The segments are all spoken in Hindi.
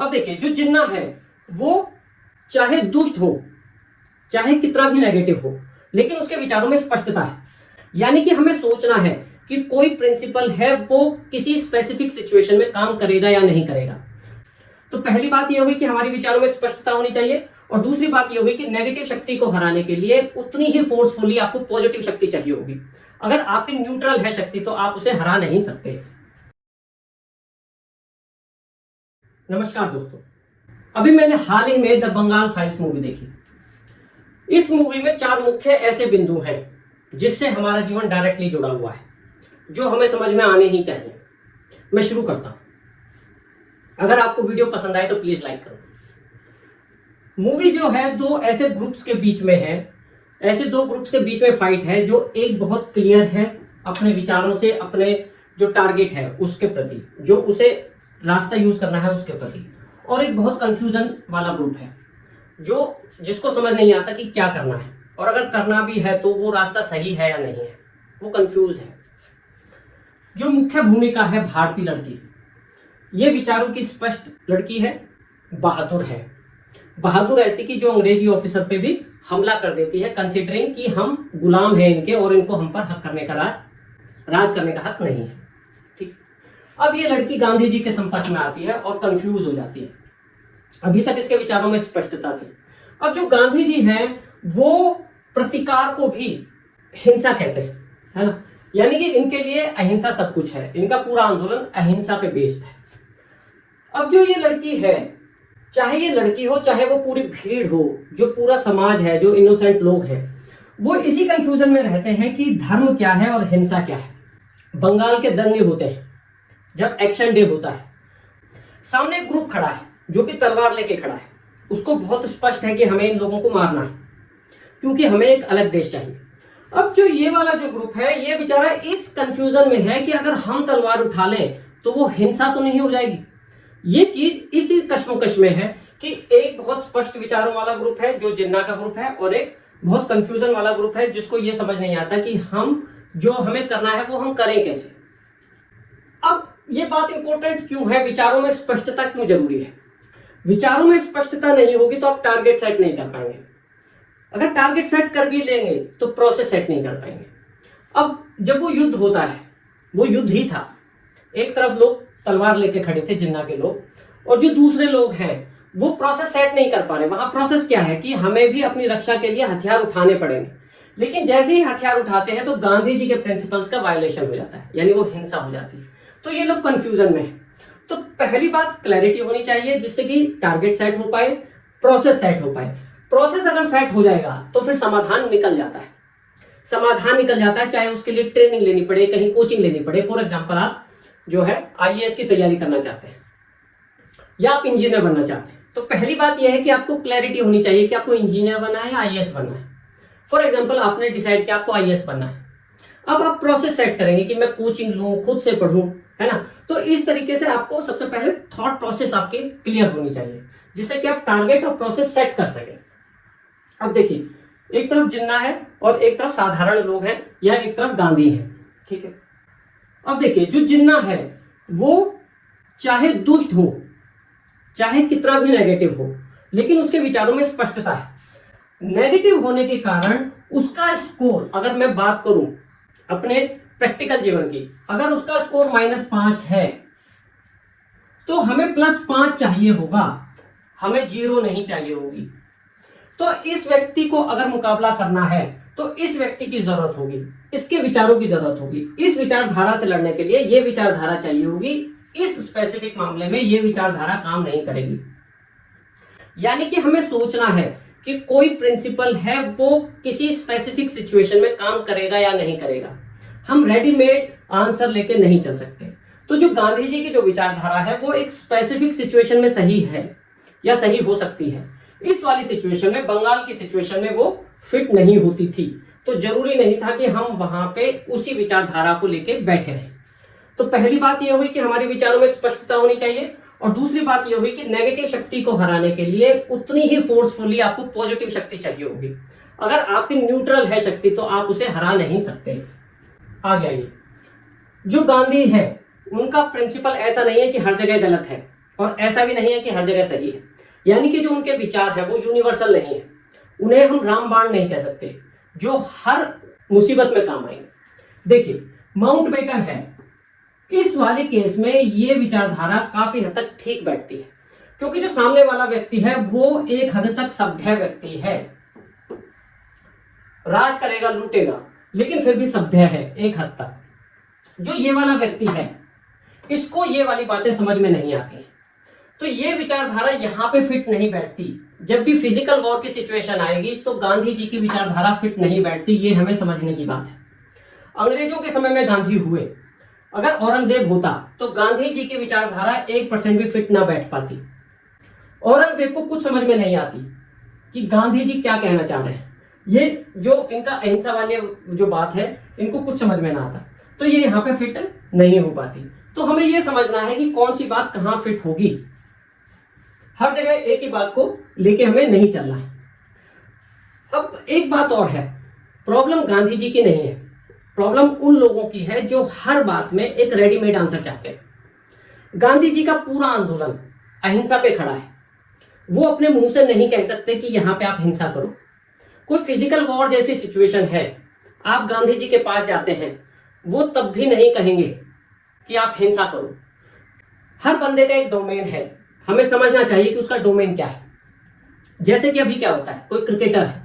अब देखिए, जो जिन्ना है वो चाहे दुष्ट हो, चाहे कितना भी नेगेटिव हो, लेकिन उसके विचारों में स्पष्टता है। यानी कि हमें सोचना है कि कोई प्रिंसिपल है वो किसी स्पेसिफिक सिचुएशन में काम करेगा या नहीं करेगा। तो पहली बात यह हुई कि हमारे विचारों में स्पष्टता होनी चाहिए, और दूसरी बात यह हुई कि नेगेटिव शक्ति को हराने के लिए उतनी ही फोर्सफुली आपको पॉजिटिव शक्ति चाहिए होगी। अगर आपकी न्यूट्रल है शक्ति तो आप उसे हरा नहीं सकते। नमस्कार दोस्तों, अभी मैंने हाल ही में द बंगाल फाइल्स मूवी देखी। इस मूवी में 4 मुख्य ऐसे बिंदु हैं जिससे हमारा जीवन डायरेक्टली जुड़ा हुआ है, जो हमें समझ में आने ही चाहिए। मैं शुरू करता हूं। अगर आपको वीडियो पसंद आए तो प्लीज लाइक करो। मूवी जो है दो ऐसे ग्रुप्स के बीच में है, ऐसे 2 ग्रुप्स के बीच में फाइट है, जो एक बहुत क्लियर है अपने विचारों से, अपने जो टारगेट है उसके प्रति, जो उसे रास्ता यूज करना है उसके प्रति, और एक बहुत कंफ्यूजन वाला ग्रुप है जो जिसको समझ नहीं आता कि क्या करना है, और अगर करना भी है तो वो रास्ता सही है या नहीं है, वो कंफ्यूज है। जो मुख्य भूमिका है भारतीय लड़की, ये विचारों की स्पष्ट लड़की है, बहादुर है। बहादुर ऐसी कि जो अंग्रेजी ऑफिसर पे भी हमला कर देती है, कंसीडरिंग कि हम गुलाम हैं इनके और इनको हम पर हक करने का राज करने का हक नहीं है। ठीक। अब ये लड़की गांधी जी के संपर्क में आती है और कंफ्यूज हो जाती है। अभी तक इसके विचारों में स्पष्टता थी। अब जो गांधी जी हैं वो प्रतिकार को भी हिंसा कहते हैं, है ना। यानी कि इनके लिए अहिंसा सब कुछ है, इनका पूरा आंदोलन अहिंसा पे बेस्ड है। अब जो ये लड़की है, चाहे ये लड़की हो चाहे वो पूरी भीड़ हो, जो पूरा समाज है, जो इनोसेंट लोग हैं, वो इसी कंफ्यूजन में रहते हैं कि धर्म क्या है और हिंसा क्या है। बंगाल के दंगे होते हैं, जब एक्शन डे होता है, सामने एक ग्रुप खड़ा है जो कि तलवार लेके खड़ा है। उसको बहुत स्पष्ट है कि हमें इन लोगों को मारना है, क्योंकि हमें एक अलग देश चाहिए। अब जो ये वाला जो ग्रुप है, ये बेचारा इस कंफ्यूजन में है कि अगर हम तलवार उठा लें तो वो हिंसा तो नहीं हो जाएगी। ये चीज इसी कश्मकश में है कि एक बहुत स्पष्ट विचारों वाला ग्रुप है जो जिन्ना का ग्रुप है, और एक बहुत कंफ्यूजन वाला ग्रुप है जिसको ये समझ नहीं आता कि हम जो हमें करना है वो हम करें कैसे। अब ये बात इंपॉर्टेंट क्यों है, विचारों में स्पष्टता क्यों जरूरी है। विचारों में स्पष्टता नहीं होगी तो आप टारगेट सेट नहीं कर पाएंगे। अगर टारगेट सेट कर भी लेंगे तो प्रोसेस सेट नहीं कर पाएंगे। अब जब वो युद्ध होता है, वो युद्ध ही था। एक तरफ लोग तलवार लेके खड़े थे, जिन्ना के लोग, और जो दूसरे लोग हैं वो प्रोसेस सेट नहीं कर पा रहे। वहां प्रोसेस क्या है कि हमें भी अपनी रक्षा के लिए हथियार उठाने पड़ेंगे, लेकिन जैसे ही हथियार उठाते हैं तो गांधी जी के प्रिंसिपल्स का वायलेशन हो जाता है, यानी वो हिंसा हो जाती है। तो ये लोग कंफ्यूजन में है। तो पहली बात क्लैरिटी होनी चाहिए, जिससे कि टारगेट सेट हो पाए, प्रोसेस सेट हो पाए। प्रोसेस अगर सेट हो जाएगा तो फिर समाधान निकल जाता है। समाधान निकल जाता है, चाहे उसके लिए ट्रेनिंग लेनी पड़े, कहीं कोचिंग लेनी पड़े। फॉर एग्जाम्पल, आप जो है आईएएस की तैयारी करना चाहते हैं या आप इंजीनियर बनना चाहते हैं, तो पहली बात यह है कि आपको क्लैरिटी होनी चाहिए कि आपको इंजीनियर बनना है या आईएएस बनना है। फॉर एग्जाम्पल, आपने डिसाइड किया आपको आईएएस बनना है। अब आप प्रोसेस सेट करेंगे कि मैं कोचिंग लूं, खुद से पढ़ूं, है ना। तो इस तरीके से आपको सबसे पहले थॉट प्रोसेस आपकी क्लियर होनी चाहिए, जिससे कि आप टारगेट और प्रोसेस सेट कर सकें। अब देखिए, एक तरफ जिन्ना है और एक तरफ साधारण लोग हैं, या एक तरफ गांधी है। ठीक है। अब देखिए, जो जिन्ना है वो चाहे दुष्ट हो, चाहे कितना भी नेगेटिव हो, लेकिन उसके विचारों में स्पष्टता है। नेगेटिव होने के कारण उसका स्कोर, अगर मैं बात करूं अपने प्रैक्टिकल जीवन की, अगर उसका स्कोर -5 है तो हमें +5 चाहिए होगा, हमें 0 नहीं चाहिए होगी। तो इस व्यक्ति को अगर मुकाबला करना है तो इस व्यक्ति की जरूरत होगी, इसके विचारों की जरूरत होगी। इस विचारधारा से लड़ने के लिए ये विचारधारा चाहिए होगी। इस स्पेसिफिक मामले में ये विचारधारा काम नहीं करेगी। यानी कि हमें सोचना है कि कोई प्रिंसिपल है वो किसी स्पेसिफिक सिचुएशन में काम करेगा या नहीं करेगा। हम रेडीमेड आंसर लेके नहीं चल सकते। तो जो गांधी जी की जो विचारधारा है वो एक स्पेसिफिक सिचुएशन में सही है या सही हो सकती है। इस वाली सिचुएशन में, बंगाल की सिचुएशन में वो फिट नहीं होती थी, तो जरूरी नहीं था कि हम वहां पे उसी विचारधारा को लेके बैठे रहे। तो पहली बात यह हुई कि हमारे विचारों में स्पष्टता होनी चाहिए, और दूसरी बात यह हुई कि नेगेटिव शक्ति को हराने के लिए उतनी ही फोर्सफुली आपको पॉजिटिव शक्ति चाहिए होगी। अगर आपकी न्यूट्रल है शक्ति तो आप उसे हरा नहीं सकते। आगे आइए, जो गांधी है उनका प्रिंसिपल ऐसा नहीं है कि हर जगह गलत है। और ऐसा भी नहीं है कि हर जगह सही है। यानी कि जो उनके विचार है वो यूनिवर्सल नहीं है, उन्हें हम रामबाण नहीं कह सकते जो हर मुसीबत में काम आएंगे। देखिए माउंटबेटन है, इस वाले केस में ये विचारधारा काफी हद तक ठीक बैठती है, क्योंकि जो सामने वाला व्यक्ति है वो एक हद तक सभ्य व्यक्ति है, राज करेगा लूटेगा लेकिन फिर भी सभ्य है एक हद तक। जो ये वाला व्यक्ति है इसको ये वाली बातें समझ में नहीं आती हैं, तो ये विचारधारा यहाँ पे फिट नहीं बैठती। जब भी फिजिकल वॉर की सिचुएशन आएगी तो गांधी जी की विचारधारा फिट नहीं बैठती, ये हमें समझने की बात है। अंग्रेजों के समय में गांधी हुए, अगर औरंगजेब होता तो गांधी जी की विचारधारा 1% भी फिट ना बैठ पाती। औरंगजेब को कुछ समझ में नहीं आती कि गांधी जी क्या कहना चाह रहे हैं, ये जो इनका अहिंसा वाली जो बात है इनको कुछ समझ में ना आता, तो ये यहाँ पे फिट नहीं हो पाती। तो हमें ये समझना है कि कौन सी बात कहाँ फिट होगी, हर जगह एक ही बात को लेके हमें नहीं चलना है। अब एक बात और है, प्रॉब्लम गांधी जी की नहीं है, प्रॉब्लम उन लोगों की है जो हर बात में एक रेडीमेड आंसर चाहते हैं। गांधी जी का पूरा आंदोलन अहिंसा पे खड़ा है, वो अपने मुंह से नहीं कह सकते कि यहां पे आप हिंसा करो। कोई फिजिकल वॉर जैसी सिचुएशन है, आप गांधी जी के पास जाते हैं, वो तब भी नहीं कहेंगे कि आप हिंसा करो। हर बंदे का एक डोमेन है, हमें समझना चाहिए कि उसका डोमेन क्या है। जैसे कि अभी क्या होता है, कोई क्रिकेटर है,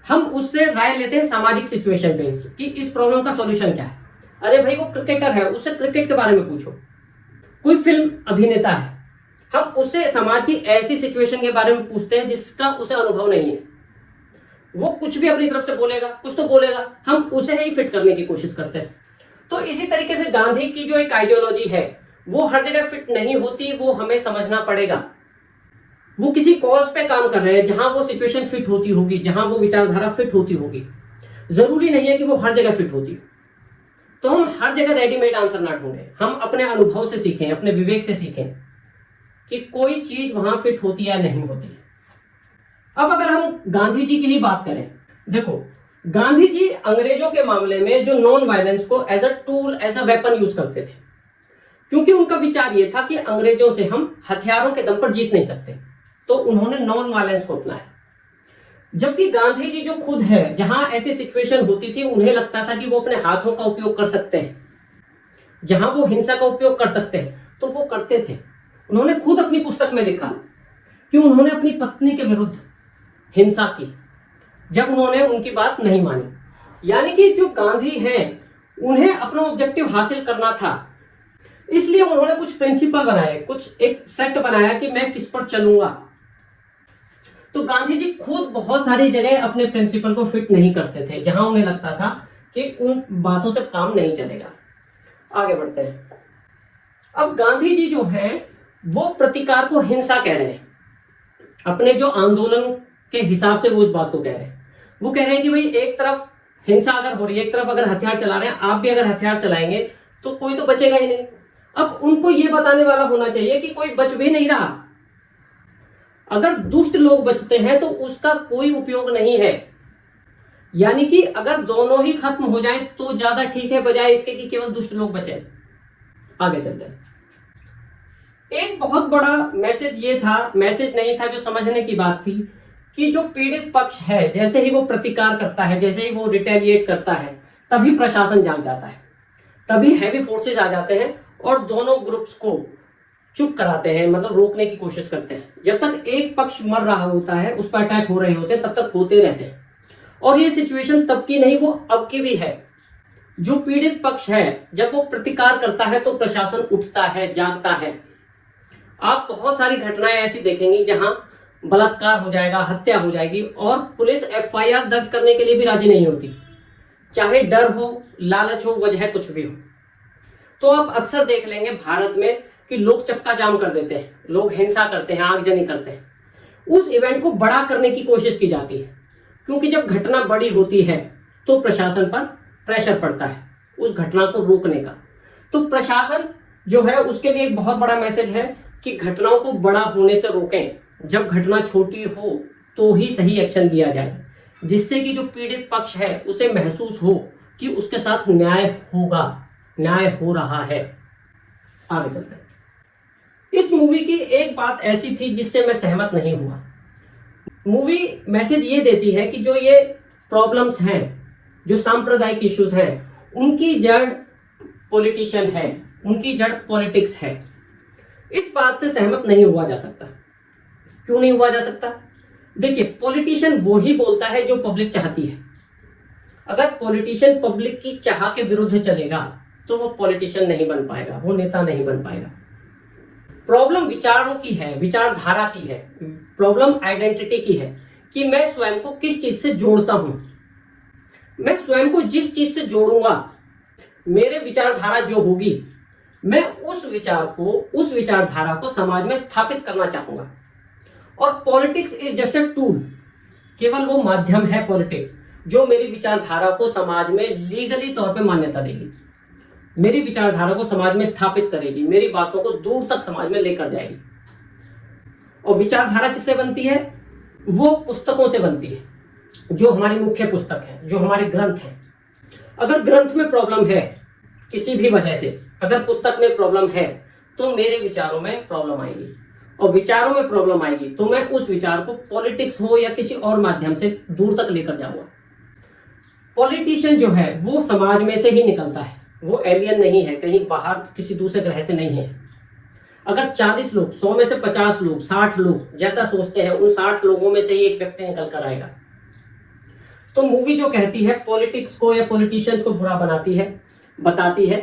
हम उससे राय लेते हैं सामाजिक सिचुएशन पे कि इस प्रॉब्लम का सॉल्यूशन क्या है। अरे भाई वो क्रिकेटर है, उससे क्रिकेट के बारे में पूछो। कोई फिल्म अभिनेता है, हम उससे समाज की ऐसी सिचुएशन के बारे में पूछते हैं जिसका उसे अनुभव नहीं है, वो कुछ भी अपनी तरफ से बोलेगा, कुछ तो बोलेगा, हम उसे ही फिट करने की कोशिश करते हैं। तो इसी तरीके से गांधी की जो एक आइडियोलॉजी है वो हर जगह फिट नहीं होती, वो हमें समझना पड़ेगा। वो किसी कॉज पे काम कर रहे हैं जहां वो सिचुएशन फिट होती होगी, जहां वो विचारधारा फिट होती होगी, जरूरी नहीं है कि वो हर जगह फिट होती हो। तो हम हर जगह रेडीमेड आंसर ना ढूंढें, हम अपने अनुभव से सीखें, अपने विवेक से सीखें कि कोई चीज वहां फिट होती है या नहीं होती। अब अगर हम गांधी जी की ही बात करें, देखो गांधी जी अंग्रेजों के मामले में जो नॉन वायलेंस को as a tool, as a weapon use करते थे, क्योंकि उनका विचार यह था कि अंग्रेजों से हम हथियारों के दम पर जीत नहीं सकते, तो उन्होंने नॉन वायलेंस को अपनाया। जबकि गांधी जी जो खुद है, जहां ऐसी सिचुएशन होती थी उन्हें लगता था कि वो अपने हाथों का उपयोग कर सकते हैं, जहां वो हिंसा का उपयोग कर सकते हैं तो वो करते थे। उन्होंने खुद अपनी पुस्तक में लिखा कि उन्होंने अपनी पत्नी के विरुद्ध हिंसा की जब उन्होंने उनकी बात नहीं मानी। यानी कि जो गांधी हैं उन्हें अपना ऑब्जेक्टिव हासिल करना था, इसलिए उन्होंने कुछ प्रिंसिपल बनाए, कुछ एक सेट बनाया कि मैं किस पर चलूंगा। तो गांधी जी खुद बहुत सारी जगह अपने प्रिंसिपल को फिट नहीं करते थे, जहां उन्हें लगता था कि उन बातों से काम नहीं चलेगा। आगे बढ़ते हैं। अब गांधी जी जो हैं वो प्रतिकार को हिंसा कह रहे हैं, अपने जो आंदोलन के हिसाब से वो उस बात को कह रहे हैं। वो कह रहे हैं कि भाई एक तरफ हिंसा अगर हो रही है, एक तरफ अगर हथियार चला रहे हैं, आप भी अगर हथियार चलाएंगे तो कोई तो बचेगा ही नहीं। अब उनको ये बताने वाला होना चाहिए कि कोई बच भी नहीं रहा। अगर दुष्ट लोग बचते हैं तो उसका कोई उपयोग नहीं है। यानी कि अगर दोनों ही खत्म हो जाएं तो ज्यादा ठीक है, बजाय इसके कि केवल दुष्ट लोग बचे। आगे चलते हैं। एक बहुत बड़ा मैसेज ये था, मैसेज नहीं था, जो समझने की बात थी कि जो पीड़ित पक्ष है जैसे ही वो प्रतिकार करता है, जैसे ही वो रिटेलिएट करता है, तभी प्रशासन जाग जाता है, तभी हैवी फोर्सेस आ जाते हैं और दोनों ग्रुप्स को चुप कराते हैं, मतलब रोकने की कोशिश करते हैं। जब तक एक पक्ष मर रहा होता है, उस पर अटैक हो रहे होते हैं, तब तक होते रहते हैं। और ये सिचुएशन तब की नहीं, वो अब की भी है। जो पीड़ित पक्ष है जब वो प्रतिकार करता है तो प्रशासन उठता है, जागता है। आप बहुत सारी घटनाएं ऐसी देखेंगी जहां बलात्कार हो जाएगा, हत्या हो जाएगी और पुलिस एफआईआर दर्ज करने के लिए भी राजी नहीं होती, चाहे डर हो, लालच हो, वजह कुछ भी हो। तो आप अक्सर देख लेंगे भारत में कि लोग चक्का जाम कर देते हैं, लोग हिंसा करते हैं, आगजनी करते हैं। उस इवेंट को बड़ा करने की कोशिश की जाती है, क्योंकि जब घटना बड़ी होती है तो प्रशासन पर प्रेशर पड़ता है उस घटना को रोकने का। तो प्रशासन जो है उसके लिए एक बहुत बड़ा मैसेज है कि घटनाओं को बड़ा होने से रोकें। जब घटना छोटी हो तो ही सही एक्शन लिया जाए, जिससे कि जो पीड़ित पक्ष है उसे महसूस हो कि उसके साथ न्याय होगा, न्याय हो रहा है। आगे चलते हैं। इस मूवी की एक बात ऐसी थी जिससे मैं सहमत नहीं हुआ। मूवी मैसेज ये देती है कि जो ये प्रॉब्लम्स हैं, जो सांप्रदायिक इश्यूज हैं, उनकी जड़ पॉलिटिशियन है, उनकी जड़ पॉलिटिक्स है। इस बात से सहमत नहीं हुआ जा सकता। क्यों नहीं हुआ जा सकता? देखिए, पॉलिटिशियन वो ही बोलता है जो पब्लिक चाहती है। अगर पॉलिटिशियन पब्लिक की चाह के विरुद्ध चलेगा तो वो पॉलिटिशियन नहीं बन पाएगा, वो नेता नहीं बन पाएगा। प्रॉब्लम विचारों की है, विचारधारा की है, प्रॉब्लम आइडेंटिटी की है कि मैं स्वयं को किस चीज से जोड़ता हूं। मैं स्वयं को जिस चीज से जोड़ूंगा, मेरे विचारधारा जो होगी, मैं उस विचारधारा को समाज में स्थापित करना चाहूंगा। और politics is just a tool, केवल वो माध्यम है पॉलिटिक्स जो मेरी विचारधारा को समाज में लीगली तौर पे मान्यता देगी, मेरी विचारधारा को समाज में स्थापित करेगी, मेरी बातों को दूर तक समाज में लेकर जाएगी। और विचारधारा किससे बनती है? वो पुस्तकों से बनती है, जो हमारी मुख्य पुस्तक है, जो हमारे ग्रंथ हैं। अगर ग्रंथ में प्रॉब्लम है किसी भी वजह से, अगर पुस्तक में प्रॉब्लम है, तो मेरे विचारों में प्रॉब्लम आएगी। और विचारों में प्रॉब्लम आएगी तो मैं उस विचार को पॉलिटिक्स हो या किसी और माध्यम से दूर तक लेकर जाऊंगा। पॉलिटिशियन जो है वो समाज में से ही निकलता है, वो एलियन नहीं है, कहीं बाहर किसी दूसरे ग्रह से नहीं है। अगर 40 लोग, 100 में से 50 लोग, 60 लोग जैसा सोचते हैं, उन 60 लोगों में से ही एक व्यक्ति निकल कर आएगा। तो मूवी जो कहती है पॉलिटिक्स को या पॉलिटिशियंस को बुरा बनाती है, बताती है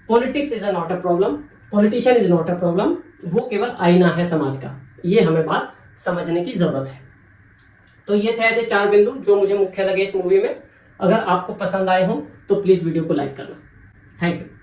politics is not a problem, politician is not a problem, वो केवल आईना है समाज का। ये हमें बात समझने की जरूरत है। तो ये थे ऐसे 4 बिंदु जो मुझे मुख्य लगे इस मूवी में। अगर आपको पसंद आए हो तो प्लीज वीडियो को लाइक करना। Thank you.